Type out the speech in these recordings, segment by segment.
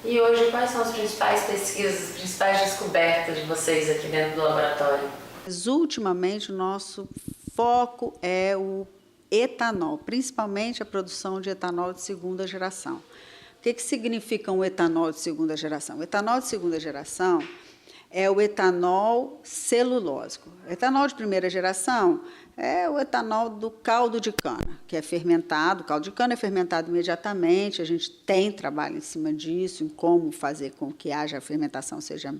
E hoje, quais são as principais pesquisas, as principais descobertas de vocês aqui dentro do laboratório? Mas, ultimamente, o nosso foco é o etanol, principalmente a produção de etanol de segunda geração. O que significa um etanol de segunda geração? O etanol de segunda geração é o etanol celulósico. O etanol de primeira geração é o etanol do caldo de cana, que é fermentado. O caldo de cana é fermentado imediatamente, a gente tem trabalho em cima disso, em como fazer com que haja a fermentação seja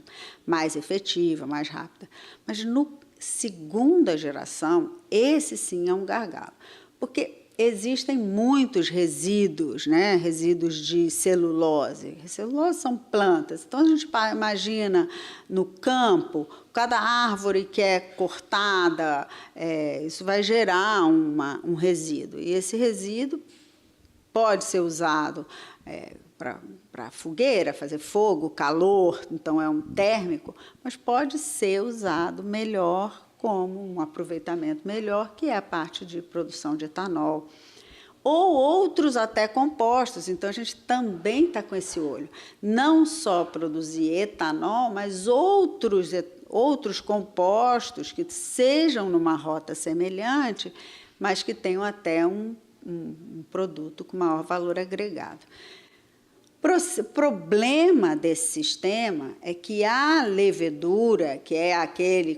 mais efetiva, mais rápida. Mas no segunda geração, esse sim é um gargalo, porque existem muitos resíduos, né? Resíduos de celulose. Celulose são plantas. Então, a gente imagina no campo, cada árvore que é cortada, isso vai gerar um resíduo. E esse resíduo pode ser usado para fogueira, fazer fogo, calor, então é um térmico, mas pode ser usado melhor como um aproveitamento melhor, que é a parte de produção de etanol, ou outros até compostos. Então, a gente também está com esse olho. Não só produzir etanol, mas outros compostos que sejam numa rota semelhante, mas que tenham até um produto com maior valor agregado. O problema desse sistema é que a levedura, que é aquele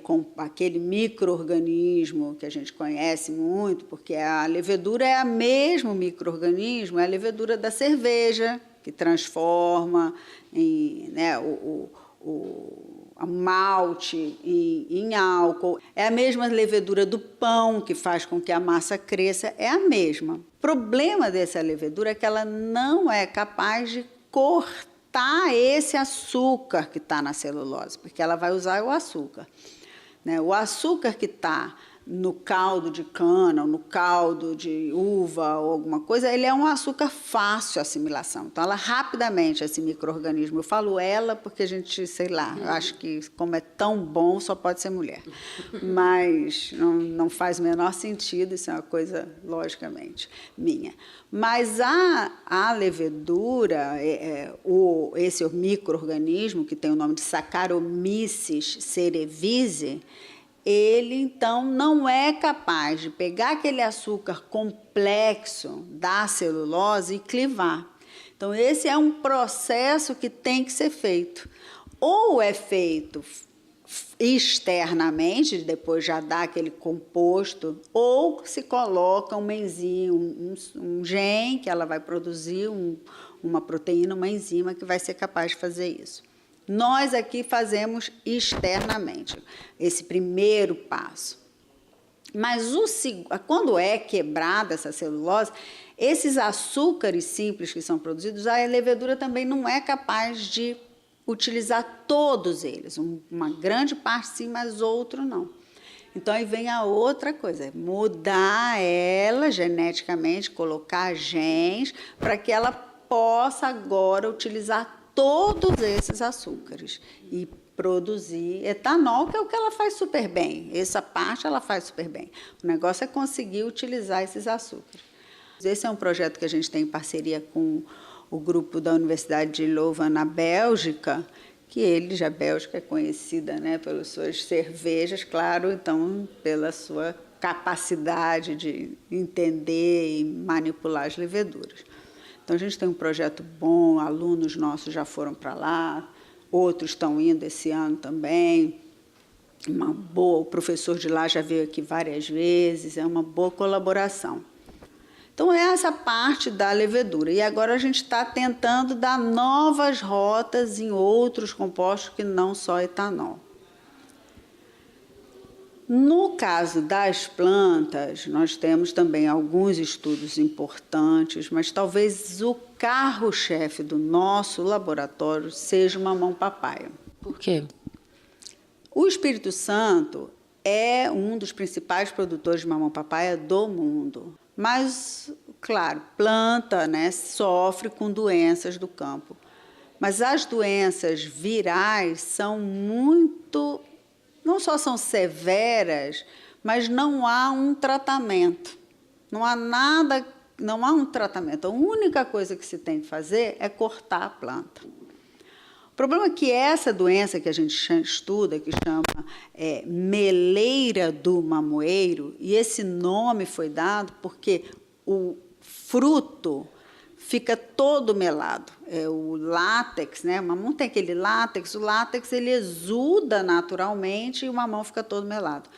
micro-organismo que a gente conhece muito, porque a levedura é o mesmo micro-organismo, é a levedura da cerveja, que transforma o malte em álcool. É a mesma levedura do pão, que faz com que a massa cresça, é a mesma. O problema dessa levedura é que ela não é capaz de cortar esse açúcar que está na celulose, porque ela vai usar o açúcar. O açúcar que está no caldo de cana, ou no caldo de uva, ou alguma coisa, ele é um açúcar fácil de assimilação. Então, ela rapidamente, esse micro-organismo, eu falo ela porque a gente, sei lá, eu acho que como é tão bom, só pode ser mulher. Mas não faz o menor sentido, isso é uma coisa, logicamente, minha. Mas a levedura, esse micro-organismo, que tem o nome de Saccharomyces cerevisiae, ele, então, não é capaz de pegar aquele açúcar complexo da celulose e clivar. Então, esse é um processo que tem que ser feito. Ou é feito externamente, depois já dá aquele composto, ou se coloca uma enzima, um gene, que ela vai produzir uma proteína, uma enzima que vai ser capaz de fazer isso. Nós aqui fazemos externamente esse primeiro passo. Mas quando é quebrada essa celulose, esses açúcares simples que são produzidos, a levedura também não é capaz de utilizar todos eles. Uma grande parte sim, mas outro não. Então, aí vem a outra coisa, mudar ela geneticamente, colocar genes, para que ela possa agora utilizar todos esses açúcares e produzir etanol, que é o que ela faz super bem. Essa parte ela faz super bem. O negócio é conseguir utilizar esses açúcares. Esse é um projeto que a gente tem em parceria com o grupo da Universidade de Louvain, na Bélgica, que a Bélgica é conhecida, né, pelas suas cervejas, claro, então pela sua capacidade de entender e manipular as leveduras. Então, a gente tem um projeto bom, alunos nossos já foram para lá, outros estão indo esse ano também. O professor de lá já veio aqui várias vezes, é uma boa colaboração. Então, é essa parte da levedura. E agora a gente está tentando dar novas rotas em outros compostos que não só etanol. No caso das plantas, nós temos também alguns estudos importantes, mas talvez o carro-chefe do nosso laboratório seja o mamão-papaya. Por quê? O Espírito Santo é um dos principais produtores de mamão-papaya do mundo. Mas, claro, planta, né, sofre com doenças do campo. Mas as doenças virais são não só são severas, mas não há um tratamento. Não há um tratamento. A única coisa que se tem que fazer é cortar a planta. problema é que essa doença que a gente estuda, que chama meleira do mamoeiro, e esse nome foi dado porque o fruto fica todo melado. O látex, né? O mamão tem aquele látex, o látex ele exuda naturalmente e o mamão fica todo melado.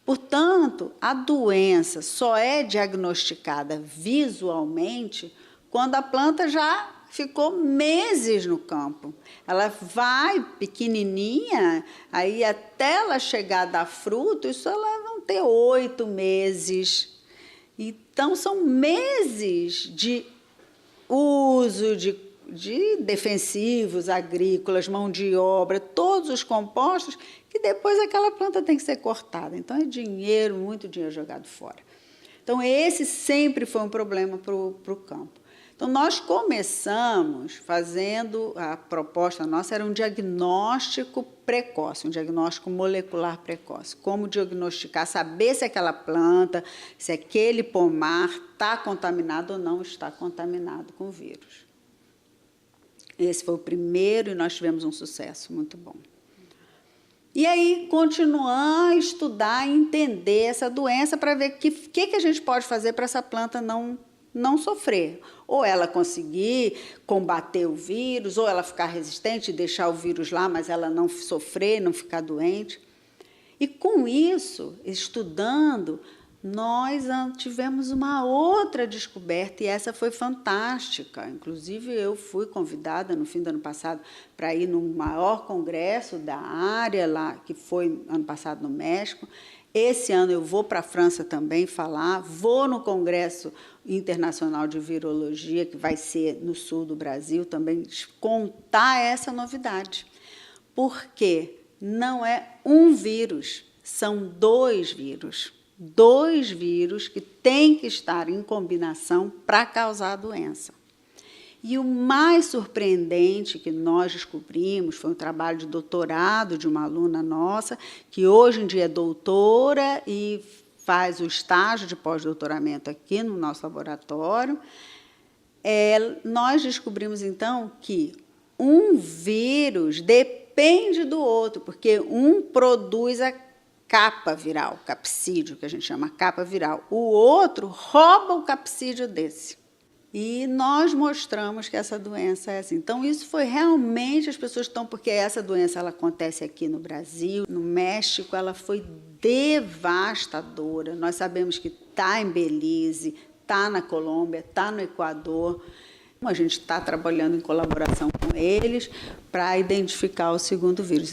Portanto, a doença só é diagnosticada visualmente quando a planta já ficou meses no campo. Ela vai pequenininha, aí até ela chegar a dar fruto, isso ela vão ter 8 meses. Então, são meses de uso de defensivos agrícolas, mão de obra, todos os compostos, que depois aquela planta tem que ser cortada. Então, é dinheiro, muito dinheiro jogado fora. Então, esse sempre foi um problema para o campo. Então, nós começamos fazendo, a proposta nossa era um diagnóstico precoce, um diagnóstico molecular precoce. Como diagnosticar, saber se aquela planta, se aquele pomar está contaminado ou não está contaminado com vírus. Esse foi o primeiro e nós tivemos um sucesso muito bom. E aí, continuar a estudar e entender essa doença para ver o que a gente pode fazer para essa planta não sofrer. Ou ela conseguir combater o vírus, ou ela ficar resistente e deixar o vírus lá, mas ela não sofrer, não ficar doente. E com isso, estudando, nós tivemos uma outra descoberta, e essa foi fantástica. Inclusive, eu fui convidada no fim do ano passado para ir no maior congresso da área, lá, que foi ano passado no México. Esse ano eu vou para a França também falar, vou no Congresso Internacional de Virologia, que vai ser no sul do Brasil, também contar essa novidade. Porque não é um vírus, são 2 vírus. 2 vírus que têm que estar em combinação para causar a doença. E o mais surpreendente que nós descobrimos foi um trabalho de doutorado de uma aluna nossa, que hoje em dia é doutora e faz o estágio de pós-doutoramento aqui no nosso laboratório. Nós descobrimos, então, que um vírus depende do outro, porque um produz a capa viral, capsídeo, que a gente chama capa viral. O outro rouba o capsídeo desse. E nós mostramos que essa doença é assim. Então, isso foi realmente, as pessoas estão, porque essa doença ela acontece aqui no Brasil, no México, ela foi devastadora. Nós sabemos que está em Belize, está na Colômbia, está no Equador. A gente está trabalhando em colaboração com eles para identificar o segundo vírus.